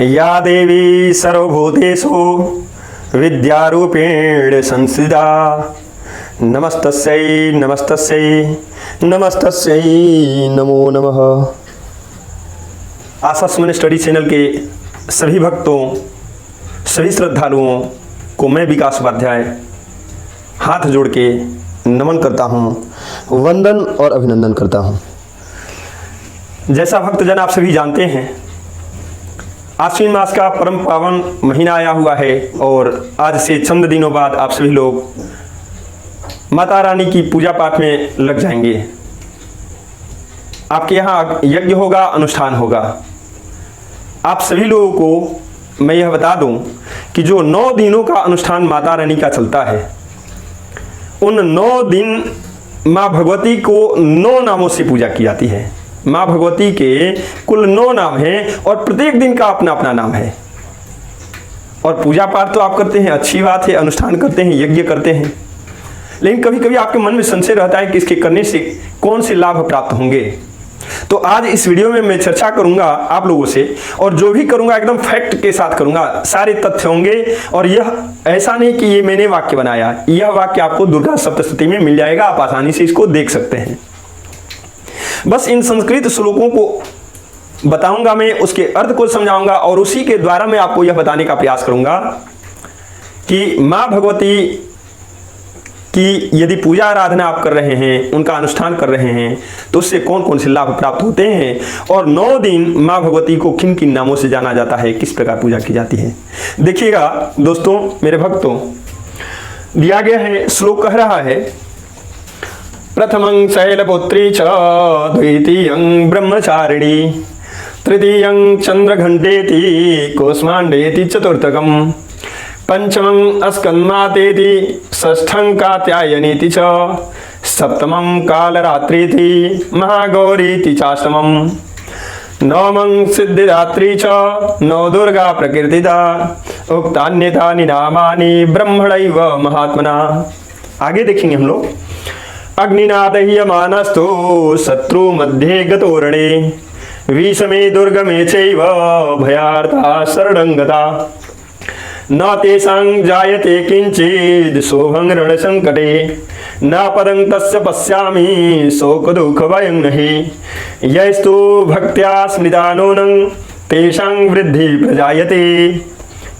या देवी सर्वभूतेषु विद्यारूपेण संस्थिता नमस्तस्यै नमस्तस्यै नमस्तस्यै नमो नमः। आशा सुमन स्टडी चैनल के सभी भक्तों, सभी श्रद्धालुओं को मैं विकास उपाध्याय हाथ जोड़ के नमन करता हूँ, वंदन और अभिनंदन करता हूँ। जैसा भक्तजन आप सभी जानते हैं, आश्विन मास का परम पावन महीना आया हुआ है और आज से चंद दिनों बाद आप सभी लोग माता रानी की पूजा पाठ में लग जाएंगे। आपके यहाँ यज्ञ होगा, अनुष्ठान होगा। आप सभी लोगों को मैं यह बता दूं कि जो 9 दिनों का अनुष्ठान माता रानी का चलता है, उन 9 दिन माँ भगवती को 9 नामों से पूजा की जाती है। माँ भगवती के कुल 9 नाम हैं और प्रत्येक दिन का अपना अपना नाम है। और पूजा पाठ तो आप करते हैं, अच्छी बात है, अनुष्ठान करते हैं, यज्ञ करते हैं, लेकिन कभी कभी आपके मन में संशय रहता है कि इसके करने से कौन से लाभ प्राप्त होंगे। तो आज इस वीडियो में मैं चर्चा करूंगा आप लोगों से, और जो भी करूंगा एकदम फैक्ट के साथ करूंगा, सारे तथ्य होंगे। और यह ऐसा नहीं कि ये मैंने वाक्य बनाया, यह वाक्य आपको दुर्गा सप्तशती में मिल जाएगा, आप आसानी से इसको देख सकते हैं। बस इन संस्कृत श्लोकों को बताऊंगा मैं, उसके अर्थ को समझाऊंगा और उसी के द्वारा मैं आपको यह बताने का प्रयास करूंगा कि माँ भगवती कि यदि पूजा आराधना आप कर रहे हैं, उनका अनुष्ठान कर रहे हैं, तो उससे कौन कौन से लाभ प्राप्त होते हैं, और 9 दिन माँ भगवती को किन किन नामों से जाना जाता है, किस प्रकार पूजा की जाती है। देखिएगा दोस्तों, मेरे भक्तों, दिया गया है, श्लोक कह रहा है, प्रथमं शैलपुत्री च द्वितीयं ब्रह्मचारिणी तृतीयं चंद्रघंटेति कूष्मांडेति चतुर्थकम् पंचमं अस्कन्मातेति षष्ठं कात्यायनीति च सप्तमं कालरात्रीति महागौरीति चाष्टमं नवमं सिद्धिदात्री च नवदुर्गा प्रकृतिदा उक्तान्यतानि नामानि ब्रह्मणैव महात्मना। आगे देखेंगे हम लोग। अग्निनादह्यमानस्तु शत्रु मध्ये गतोरणे विषमे दुर्गमे चैव भयार्ता शरणंगता न तेषां जायते किंचिद शोभं रणसंकटे न पदं तस्य पश्यामि शोक दुःख भयं नहि यस्तु भक्त्या स्मृतानूनं तेषां वृद्धि प्रजायते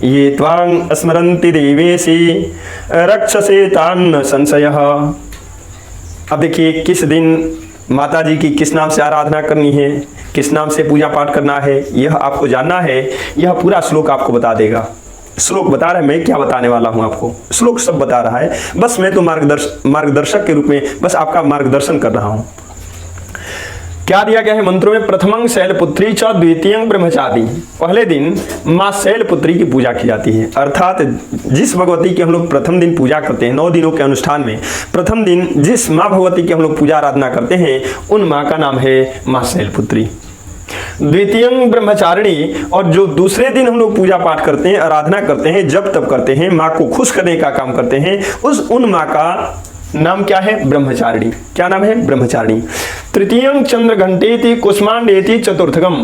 ये त्वां स्मरन्ति देवेशि रक्षसे तान् संशयः। अब देखिए, किस दिन माता जी की किस नाम से आराधना करनी है, किस नाम से पूजा पाठ करना है, यह आपको जानना है। यह पूरा श्लोक आपको बता देगा। श्लोक बता रहा है, मैं क्या बताने वाला हूं आपको, श्लोक सब बता रहा है। बस मैं तो मार्गदर्शक के रूप में बस आपका मार्गदर्शन कर रहा हूं। क्या दिया गया है मंत्रों में? प्रथमं शैलपुत्री च द्वितीयं ब्रह्मचारी। पहले दिन माँ शैलपुत्री की पूजा की जाती है, अर्थात जिस भगवती की हम लोग प्रथम दिन पूजा करते हैं, 9 दिनों के अनुष्ठान में प्रथम दिन जिस माँ भगवती की हम लोग पूजा आराधना करते हैं, उन माँ का नाम है माँ शैलपुत्री। द्वितीयं ब्रह्मचारिणी, और जो दूसरे दिन हम लोग पूजा पाठ करते हैं, आराधना करते हैं, जब तब करते हैं, माँ को खुश करने का काम करते हैं, उन माँ का नाम क्या है? ब्रह्मचारिणी। क्या नाम है? ब्रह्मचारिणी। तृतीयं चंद्रघंटेति कूष्मांडेति चतुर्थकम।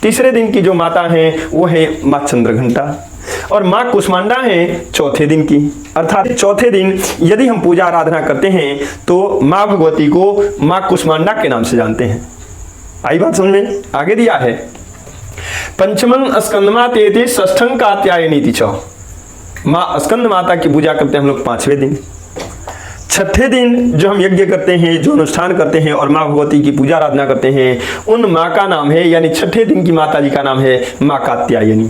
तीसरे दिन की जो माता है वो है माँ चंद्रघंटा, और माँ कुष्मांडा है चौथे दिन की। अर्थात चौथे दिन यदि हम पूजा आराधना करते हैं तो माँ भगवती को माँ कुष्मांडा के नाम से जानते हैं। आई बात समझ में? आगे दिया है, पंचमं स्कंदमातेति षष्ठं कात्यायनीति च। माँ स्कंद माता की पूजा करते हैं हम लोग 5वें दिन। छठे दिन जो हम यज्ञ करते हैं, जो अनुष्ठान करते हैं और माँ भगवती की पूजा आराधना करते हैं, उन माँ का नाम है, यानी छठे दिन की माता जी का नाम है माँ कात्यायनी।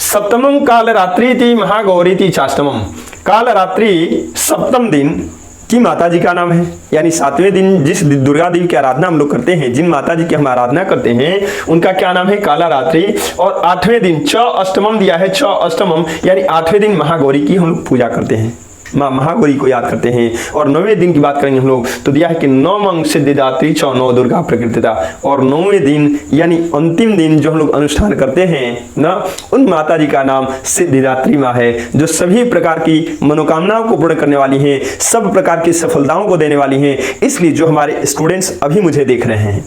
सप्तमं कालरात्रीति महागौरीति चाष्टमं। कालरात्रि सप्तम दिन की माता जी का नाम है, यानी 7वें दिन जिस दुर्गा देवी की आराधना हम लोग करते हैं, जिन माता जी की हम आराधना करते हैं, उनका क्या नाम है? कालरात्रि। और 8वें दिन च अष्टमम दिया है, च अष्टमम, यानी 8वें दिन महागौरी की हम लोग पूजा करते हैं, माँ महागौरी को याद करते हैं। और 9वें दिन की बात करेंगे हम लोग तो दिया है कि नवमं सिद्धिदात्री च नव दुर्गा प्रकृतिदा। और 9वें दिन यानी अंतिम दिन जो हम लोग अनुष्ठान करते हैं ना, उन माता जी का नाम सिद्धिदात्री माँ है, जो सभी प्रकार की मनोकामनाओं को पूर्ण करने वाली हैं, सब प्रकार की सफलताओं को देने वाली हैं। इसलिए जो हमारे स्टूडेंट्स अभी मुझे देख रहे हैं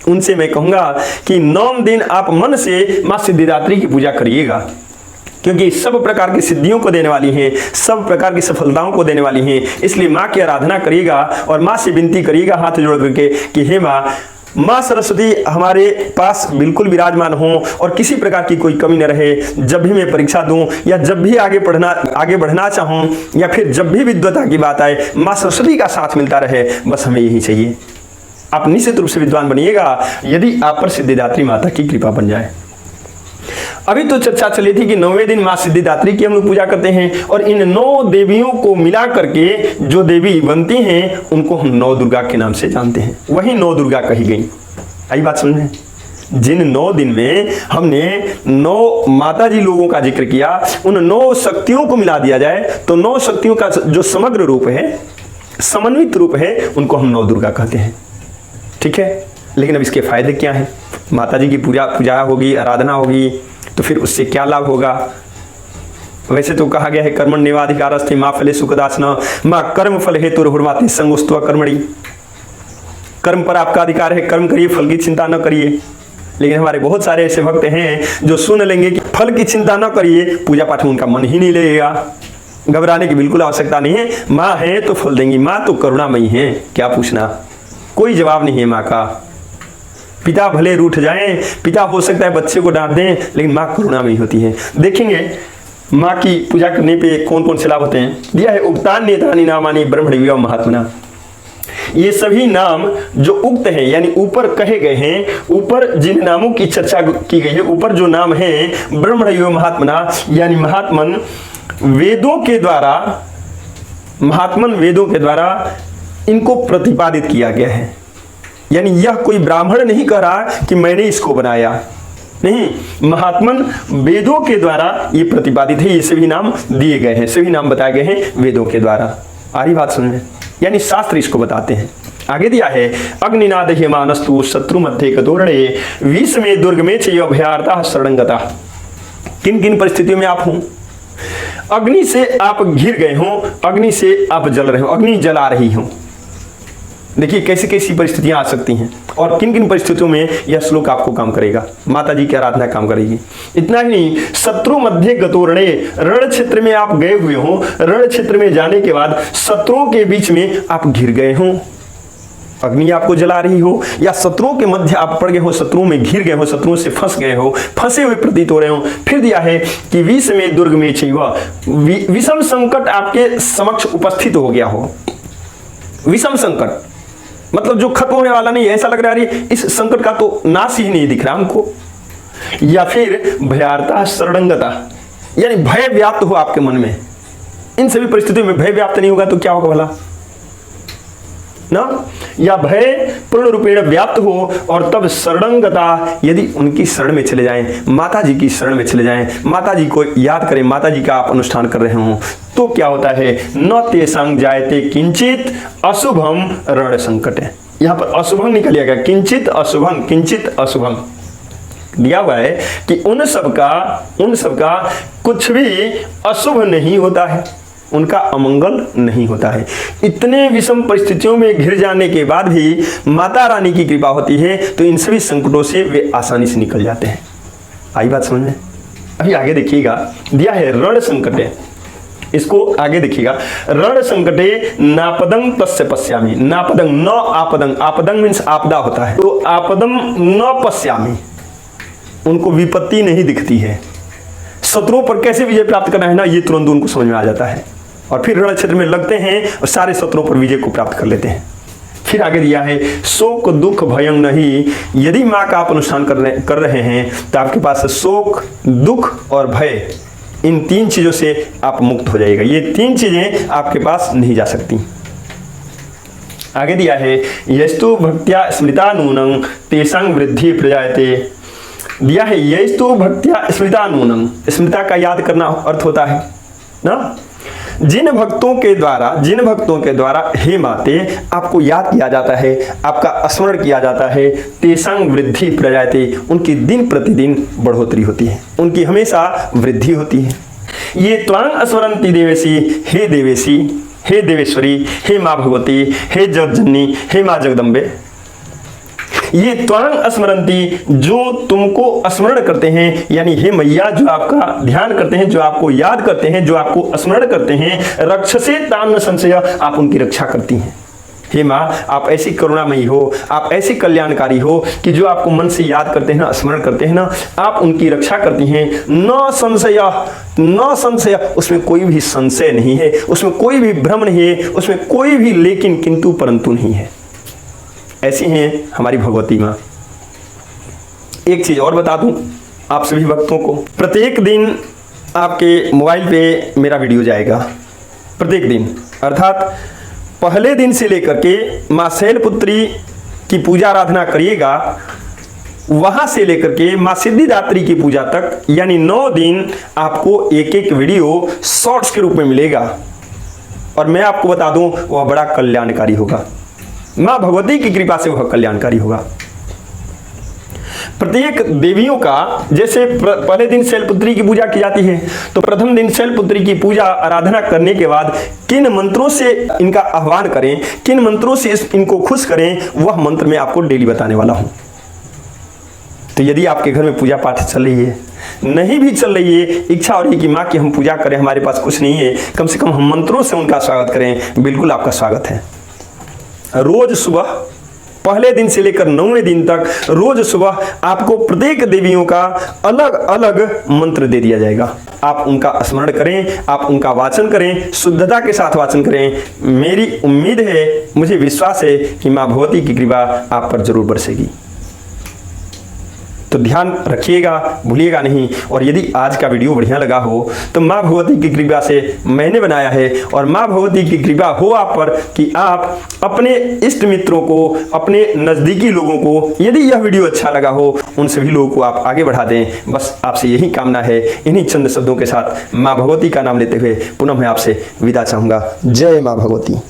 उनसे मैं कहूँगा कि 9 दिन आप मन से माँ सिद्धिदात्री की पूजा करिएगा, क्योंकि सब प्रकार की सिद्धियों को देने वाली हैं, सब प्रकार की सफलताओं को देने वाली हैं। इसलिए माँ की आराधना करिएगा और माँ से विनती करिएगा हाथ जोड़ करके कि हे माँ सरस्वती हमारे पास बिल्कुल विराजमान हो और किसी प्रकार की कोई कमी न रहे। जब भी मैं परीक्षा दूं या जब भी आगे बढ़ना चाहूं या फिर जब भी विद्वता की बात आए, माँ सरस्वती का साथ मिलता रहे, बस हमें यही चाहिए। आप निश्चित रूप से विद्वान बनिएगा यदि आप पर सिद्धिदात्री माता की कृपा बन जाए। अभी तो चर्चा चली थी कि 9वें दिन माँ सिद्धिदात्री की हम लोग पूजा करते हैं और इन 9 देवियों को मिला करके जो देवी बनती हैं उनको हम 9 दुर्गा के नाम से जानते हैं। वही 9 दुर्गा कही गई। आई बात समझ? जिन 9 दिन में हमने 9 माता जी लोगों का जिक्र किया, उन 9 शक्तियों को मिला दिया जाए तो 9 शक्तियों का जो समग्र रूप है, समन्वित रूप है, उनको हम 9 दुर्गा कहते हैं। ठीक है, लेकिन अब इसके फायदे क्या हैं? माता जी की पूजा होगी, आराधना होगी, तो फिर उससे क्या लाभ होगा? वैसे तो कहा गया है कर्मण्येवाधिकारस्ते माँ फले सुखदासना माँ कर्म फल हेतुर्हुर्माति संगोस्त्वा कर्मणि। कर्म पर आपका अधिकार है, कर्म करिए, फल की चिंता न करिए। लेकिन हमारे बहुत सारे ऐसे भक्त हैं जो सुन लेंगे कि फल की चिंता न करिए, पूजा पाठ में उनका मन ही नहीं लगेगा। घबराने की बिल्कुल आवश्यकता नहीं है। माँ है तो फल देंगी, माँ तो करुणामयी है, क्या पूछना। कोई जवाब नहीं है माँ का। पिता भले रूठ जाएं, पिता हो सकता है बच्चे को डांट दें, लेकिन माँ करुणामयी होती है। देखेंगे माँ की पूजा करने पे कौन कौन से लाभ होते हैं। दिया है उक्तान्य एतानि नामानि ब्रह्मणि महात्मना। ये सभी नाम जो उक्त हैं यानी ऊपर कहे गए हैं, ऊपर जिन नामों की चर्चा की गई है, ऊपर जो नाम है ब्रह्मणि महात्मना यानी महात्मन वेदों के द्वारा इनको प्रतिपादित किया गया है। यानी यह कोई ब्राह्मण नहीं कह रहा कि मैंने इसको बनाया, नहीं, महात्मन वेदों के द्वारा ये प्रतिपादित है। ये सभी नाम दिए गए हैं, सभी नाम बताए गए हैं वेदों के द्वारा। आ रही बात समझ में? यानी शास्त्र इसको बताते हैं। आगे दिया है अग्निनाद हेमानस्तु शत्रु मध्य कतोरणे विष में दुर्ग में चैव भयार्ता शरणंगता। किन किन परिस्थितियों में आप हों? अग्नि से आप घिर गए हों, अग्नि से आप जल रहे हो, अग्नि जला रही हो। देखिए कैसी कैसी परिस्थितियां आ सकती हैं और किन किन परिस्थितियों में यह श्लोक आपको काम करेगा। माता जी की आराधना काम करेगी। इतना ही नहीं, शत्रु मध्य गतोरणे, रण क्षेत्र में आप गए हुए हो, रण क्षेत्र में जाने के बाद शत्रुओं के बीच में आप घिर गए हो, अग्नि आपको जला रही हो, या शत्रुओं के मध्य आप पड़ गए हो, शत्रुओं में घिर गए हो, शत्रुओं से फंस गए हो, फंसे हुए प्रतीत हो रहे हो। फिर दिया है कि विष में दुर्ग में चैव, विषम संकट आपके समक्ष उपस्थित हो गया हो। विषम संकट मतलब जो खत्म होने वाला नहीं है, ऐसा लग रहा है इस संकट का तो नाश ही नहीं दिख रहा हमको। या फिर भयार्ता शरणंगता यानी भय व्याप्त हो आपके मन में। इन सभी परिस्थितियों में भय व्याप्त नहीं होगा तो क्या होगा भला ना? या भय पूर्ण रूपेण व्याप्त हो और तब शरणंगता, यदि उनकी शरण में चले जाएं, माता जी की शरण में चले जाएं, माता जी को याद करें, माता जी का आप अनुष्ठान कर रहे हो, तो क्या होता है? न तेषां जायते किंचित अशुभम रण संकट। यहाँ पर अशुभम निकलिया गया, किंचित अशुभम, किंचित अशुभम दिया हुआ है कि उन सबका कुछ भी अशुभ नहीं होता है, उनका अमंगल नहीं होता है। इतने विषम परिस्थितियों में घिर जाने के बाद भी माता रानी की कृपा होती है तो इन सभी संकटों से वे आसानी से निकल जाते हैं। आई बात समझ में? अभी आगे देखिएगा, दिया है रण संकटे। इसको आगे देखिएगा, रण संकटे नापदं तस्य पश्यामि। नापदं न आपदं, आपदं मीन्स आपदा होता है, तो आपदं न पश्यामि, उनको विपत्ति नहीं दिखती है। शत्रुओं पर कैसे विजय प्राप्त करना है ना, ये तुरंत उनको समझ में आ जाता है और फिर रण क्षेत्र में लगते हैं और सारे शत्रुओं पर विजय को प्राप्त कर लेते हैं। फिर आगे दिया है शोक दुख भयं नहीं। यदि माँ का आप अनुष्ठान कर रहे हैं तो आपके पास शोक, दुख और भय, इन 3 चीजों से आप मुक्त हो जाएगा। ये 3 चीजें आपके पास नहीं जा सकती। आगे दिया है यस्तु भक्त्या स्मृता नूनं तेषां वृद्धि प्रजायते। दिया है यस्तु भक्त्या स्मृता नूनं, स्मृता का याद करना अर्थ होता है ना, जिन भक्तों के द्वारा हे माते आपको याद किया जाता है, आपका स्मरण किया जाता है, तेषां वृद्धि प्रजायते, उनकी दिन प्रतिदिन बढ़ोतरी होती है, उनकी हमेशा वृद्धि होती है। ये त्वां स्मरन्ति देवेशी, हे देवेशी, हे देवेश्वरी, हे माँ भगवती, हे जगजननी, हे माँ जगदम्बे। ये त्वांग स्मरंती, जो तुमको स्मरण करते हैं, यानी हे मैया जो आपका ध्यान करते हैं, जो आपको याद करते हैं, जो आपको स्मरण करते हैं, रक्षसे तान न संशय, आप उनकी रक्षा करती हैं। हे माँ, आप ऐसी करुणामयी हो, आप ऐसी कल्याणकारी हो कि जो आपको मन से याद करते हैं ना, स्मरण करते हैं ना, आप उनकी रक्षा करती हैं। न संशय, न संशय, उसमें कोई भी संशय नहीं है, उसमें कोई भी भ्रम नहीं है, उसमें कोई भी लेकिन किंतु परंतु नहीं है। ऐसी हैं हमारी भगवती माँ। एक चीज और बता दूं आप सभी भक्तों को, प्रत्येक दिन आपके मोबाइल पे मेरा वीडियो जाएगा, प्रत्येक दिन, अर्थात पहले दिन से लेकर के माँ शैलपुत्री की पूजा आराधना करिएगा, वहां से लेकर के माँ सिद्धिदात्री की पूजा तक, यानी 9 दिन आपको एक एक वीडियो शॉर्ट्स के रूप में मिलेगा। और मैं आपको बता दूं, वह बड़ा कल्याणकारी होगा। माँ भगवती की कृपा से वह कल्याणकारी होगा। प्रत्येक देवियों का, जैसे पहले दिन शैलपुत्री की पूजा की जाती है, तो प्रथम दिन शैलपुत्री की पूजा आराधना करने के बाद किन मंत्रों से इनका आह्वान करें, किन मंत्रों से इनको खुश करें, वह मंत्र मैं आपको डेली बताने वाला हूं। तो यदि आपके घर में पूजा पाठ चल रही है, नहीं भी चल रही है, इच्छा हो रही है कि माँ की हम पूजा करें, हमारे पास कुछ नहीं है, कम से कम हम मंत्रों से उनका स्वागत करें, बिल्कुल आपका स्वागत है। रोज सुबह पहले दिन से लेकर 9वें दिन तक रोज सुबह आपको प्रत्येक देवियों का अलग अलग मंत्र दे दिया जाएगा। आप उनका स्मरण करें, आप उनका वाचन करें, शुद्धता के साथ वाचन करें। मेरी उम्मीद है, मुझे विश्वास है कि माँ भगवती की कृपा आप पर जरूर बरसेगी। तो ध्यान रखिएगा, भूलिएगा नहीं। और यदि आज का वीडियो बढ़िया लगा हो तो माँ भगवती की कृपा से मैंने बनाया है, और माँ भगवती की कृपा हो आप पर कि आप अपने इष्ट मित्रों को, अपने नज़दीकी लोगों को, यदि यह वीडियो अच्छा लगा हो, उन सभी लोगों को आप आगे बढ़ा दें। बस आपसे यही कामना है। इन्हीं चंद शब्दों के साथ माँ भगवती का नाम लेते हुए पुनः मैं आपसे विदा चाहूँगा। जय माँ भगवती।